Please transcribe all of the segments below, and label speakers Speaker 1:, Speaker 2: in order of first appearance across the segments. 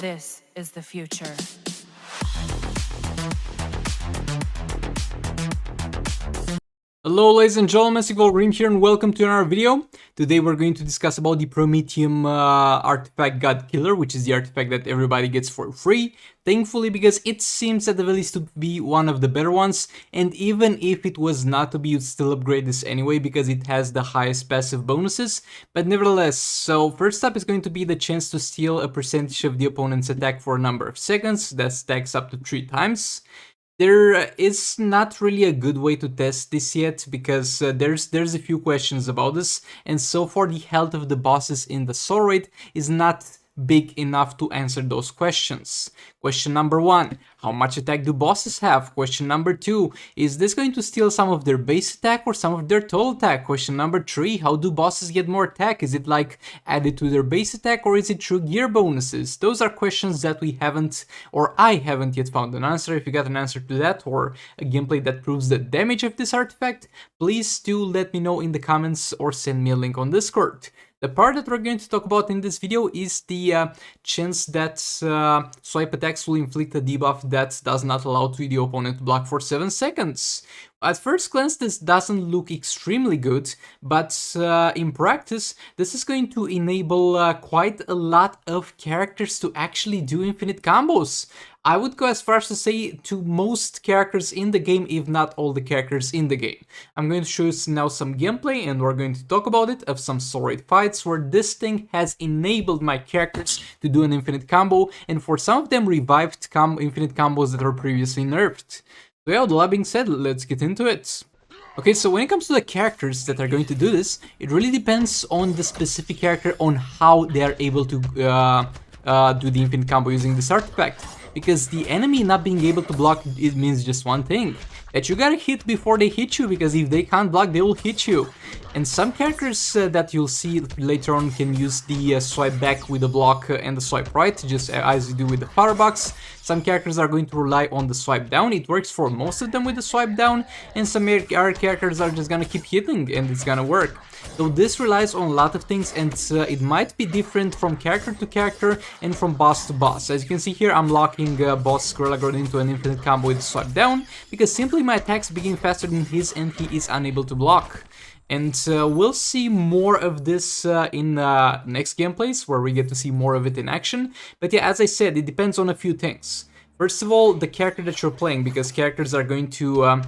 Speaker 1: This is the future.
Speaker 2: Hello ladies and gentlemen, Green here and welcome to another video. Today we're going to discuss about the Prometheum artifact God Killer, which is the artifact that everybody gets for free. Thankfully, because it seems at the very least to be one of the better ones, and even if it was not to be, you'd still upgrade this anyway because it has the highest passive bonuses. But nevertheless, so first up is going to be the chance to steal a percentage of the opponent's attack for a number of seconds. That stacks up to 3 times. There is not really a good way to test this yet because there's a few questions about this, and so far the health of the bosses in the soul rate is not big enough to answer those questions. Question number 1, how much attack do bosses have? Question number 2, is this going to steal some of their base attack or some of their total attack? Question number 3, how do bosses get more attack? Is it like added to their base attack or is it through gear bonuses? Those are questions that we haven't, or I haven't yet found an answer. If you got an answer to that or a gameplay that proves the damage of this artifact, please do let me know in the comments or send me a link on Discord. The part that we're going to talk about in this video is the chance that swipe attacks will inflict a debuff that does not allow the opponent to block for 7 seconds. At first glance this doesn't look extremely good, but in practice this is going to enable quite a lot of characters to actually do infinite combos. I would go as far as to say to most characters in the game, if not all the characters in the game. I'm going to show you now some gameplay and we're going to talk about it of some soul rate fights where this thing has enabled my characters to do an infinite combo, and for some of them revived infinite combos that were previously nerfed. So yeah, with that being said, let's get into it. Okay, so when it comes to the characters that are going to do this, it really depends on the specific character on how they are able to do the infinite combo using this artifact. Because the enemy not being able to block, it means just one thing, that you gotta hit before they hit you, because if they can't block, they will hit you. And some characters that you'll see later on can use the swipe back with the block and the swipe right, just as you do with the firebox. Some characters are going to rely on the swipe down. It works for most of them with the swipe down, and some other characters are just gonna keep hitting and it's gonna work. So this relies on a lot of things, and it might be different from character to character and from boss to boss. As you can see here, I'm locking boss Squirrel into an infinite combo with swipe down, because simply my attacks begin faster than his and he is unable to block. And we'll see more of this in next gameplays, where we get to see more of it in action. But yeah, as I said, it depends on a few things. First of all, the character that you're playing, because characters are going to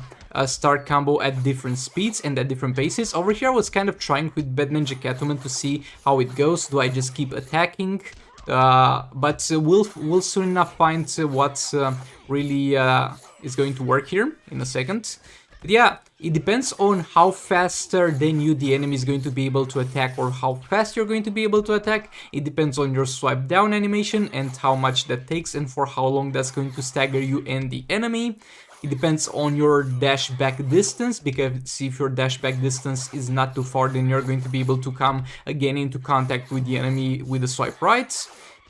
Speaker 2: start combo at different speeds and at different paces. Over here I was kind of trying with Bad Ninja Catwoman to see how it goes. Do I just keep attacking? But we'll soon enough find what really is going to work here in a second. But yeah, it depends on how faster than you the enemy is going to be able to attack, or how fast you're going to be able to attack. It depends on your swipe down animation and how much that takes and for how long that's going to stagger you and the enemy. It depends on your dash back distance, because if your dash back distance is not too far, then you're going to be able to come again into contact with the enemy with the swipe right.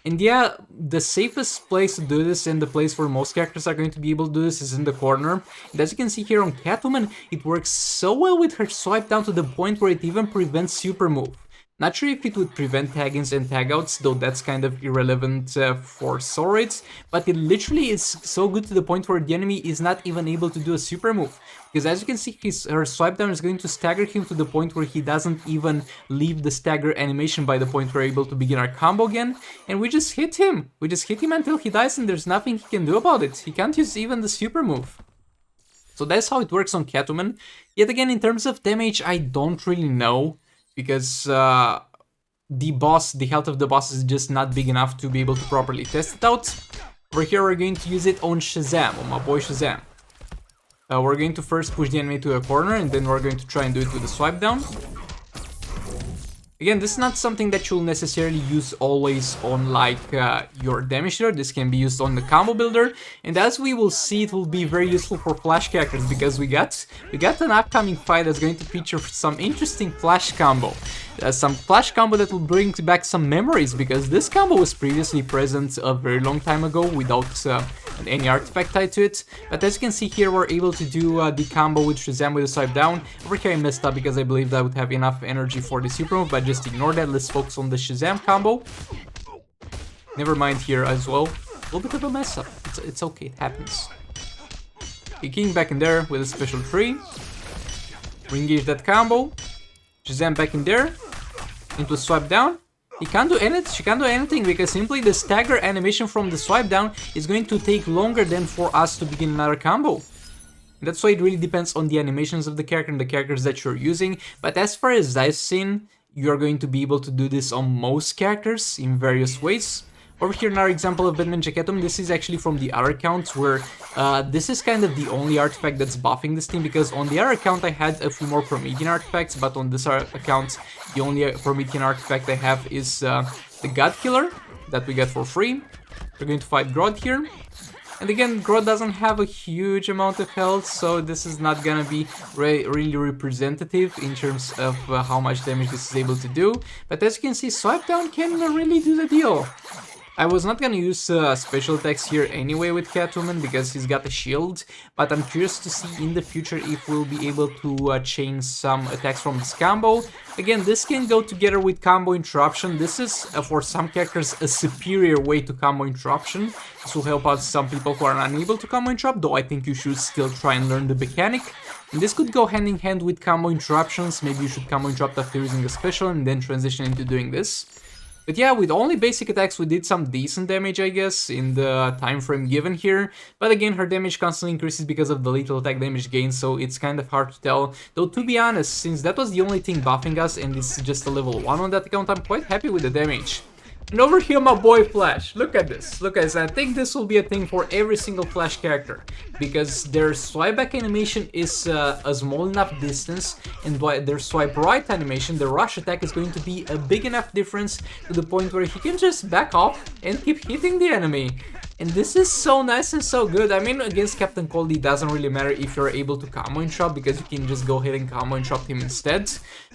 Speaker 2: And yeah, the safest place to do this, and the place where most characters are going to be able to do this, is in the corner. And as you can see here on Catwoman, it works so well with her swipe down to the point where it even prevents super move. Not sure if it would prevent tag-ins and tag-outs, though that's kind of irrelevant for soul rates, but it literally is so good to the point where the enemy is not even able to do a super move. Because as you can see, her swipe down is going to stagger him to the point where he doesn't even leave the stagger animation by the point we're able to begin our combo again, and we just hit him. We just hit him until he dies, and there's nothing he can do about it. He can't use even the super move. So that's how it works on Catwoman. Yet again, in terms of damage, I don't really know, because the health of the boss is just not big enough to be able to properly test it out. Over here we're going to use it on Shazam, on my boy Shazam. We're going to first push the enemy to a corner, and then we're going to try and do it with a swipe down. Again, this is not something that you'll necessarily use always on like your damage dealer. This can be used on the combo builder, and as we will see, it will be very useful for flash characters, because we got an upcoming fight that's going to feature some interesting flash combo. Some flash combo that will bring back some memories, because this combo was previously present a very long time ago without any artifact tied to it. But as you can see here, we're able to do the combo with Shazam with a swipe down. Over here I messed up because I believed I would have enough energy for the super move, but just ignore that. Let's focus on the Shazam combo. Never mind here as well. A little bit of a mess up. It's okay, it happens. King back in there with a special tree. Re-engage that combo. Shazam back in there. Into a swipe down. He can't do anything. She can't do anything because simply the stagger animation from the swipe down is going to take longer than for us to begin another combo. That's why it really depends on the animations of the character and the characters that you're using. But as far as I've seen, you're going to be able to do this on most characters in various ways. Over here, another example of Batman Jacketum. This is actually from the other accounts where this is kind of the only artifact that's buffing this team, because on the other account I had a few more Promethean artifacts, but on this account the only Promethean artifact I have is the God Killer that we get for free. We're going to fight Grodd here. And again, Grodd doesn't have a huge amount of health, so this is not gonna be really representative in terms of how much damage this is able to do. But as you can see, Swipe Down can really do the deal. I was not gonna use special attacks here anyway with Catwoman because he's got a shield, but I'm curious to see in the future if we'll be able to change some attacks from this combo. Again, this can go together with combo interruption. This is, for some characters, a superior way to combo interruption. This will help out some people who are unable to combo interrupt, though I think you should still try and learn the mechanic. And this could go hand in hand with combo interruptions. Maybe you should combo interrupt after using a special and then transition into doing this. But yeah, with only basic attacks we did some decent damage, I guess, in the time frame given here. But again, her damage constantly increases because of the lethal attack damage gain, so it's kind of hard to tell. Though to be honest, since that was the only thing buffing us and it's just a level 1 on that account, I'm quite happy with the damage. And over here, my boy Flash, look at this, look at this. I think this will be a thing for every single Flash character, because their swipe back animation is a small enough distance, and their swipe right animation, the rush attack, is going to be a big enough difference to the point where he can just back off and keep hitting the enemy. And this is so nice and so good. I mean, against Captain Cold, it doesn't really matter if you're able to combo interrupt, because you can just go ahead and combo interrupt him instead.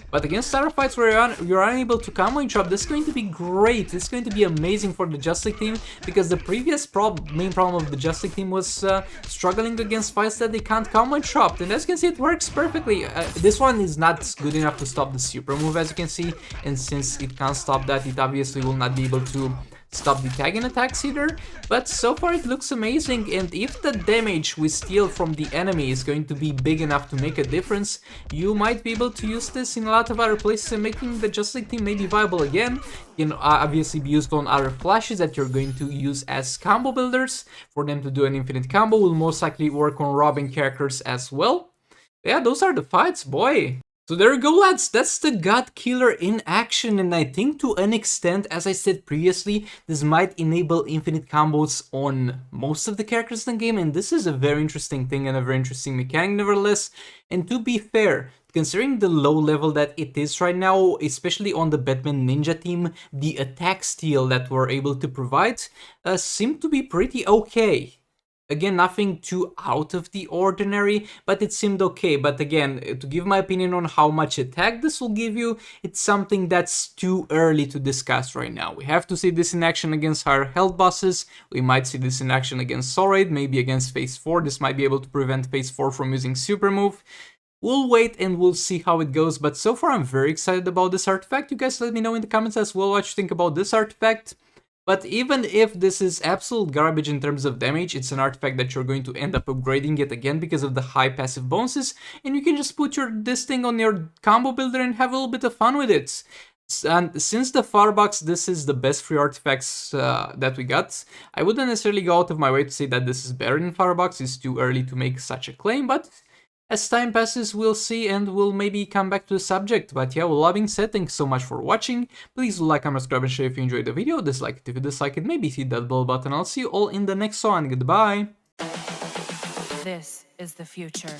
Speaker 2: But against other fights where you're unable to combo interrupt, this is going to be great. This is going to be amazing for the Justice League team, because the previous main problem of the Justice League team was struggling against fights that they can't combo interrupt. And as you can see, it works perfectly. This one is not good enough to stop the super move, as you can see. And since it can't stop that, it obviously will not be able to stop the tagging attacks either, but so far it looks amazing. And if the damage we steal from the enemy is going to be big enough to make a difference, you might be able to use this in a lot of other places and making the Justice League team maybe viable again. Can obviously be used on other flashes that you're going to use as combo builders. For them to do an infinite combo will most likely work on robbing characters as well. Yeah, those are the fights, boy. So there you go, lads, that's the God Killer in action, and I think to an extent, as I said previously, this might enable infinite combos on most of the characters in the game, and this is a very interesting thing and a very interesting mechanic nevertheless. And to be fair, considering the low level that it is right now, especially on the Batman Ninja team, the attack steal that we're able to provide seem to be pretty okay. Again, nothing too out of the ordinary, but it seemed okay. But again, to give my opinion on how much attack this will give you, it's something that's too early to discuss right now. We have to see this in action against higher health bosses. We might see this in action against Soul Raid, maybe against Phase 4. This might be able to prevent Phase 4 from using Super Move. We'll wait and we'll see how it goes, but so far I'm very excited about this artifact. You guys let me know in the comments as well what you think about this artifact. But even if this is absolute garbage in terms of damage, it's an artifact that you're going to end up upgrading yet again because of the high passive bonuses, and you can just put this thing on your combo builder and have a little bit of fun with it. And since the Firebox, this is the best free artifacts that we got. I wouldn't necessarily go out of my way to say that this is better than Firebox. It's too early to make such a claim, but as time passes, we'll see, and we'll maybe come back to the subject. But yeah, with all that being said, thanks so much for watching. Please like, comment, subscribe, and share if you enjoyed the video. Dislike it if you dislike it. Maybe hit that bell button. I'll see you all in the next one. Goodbye.
Speaker 1: This is the future.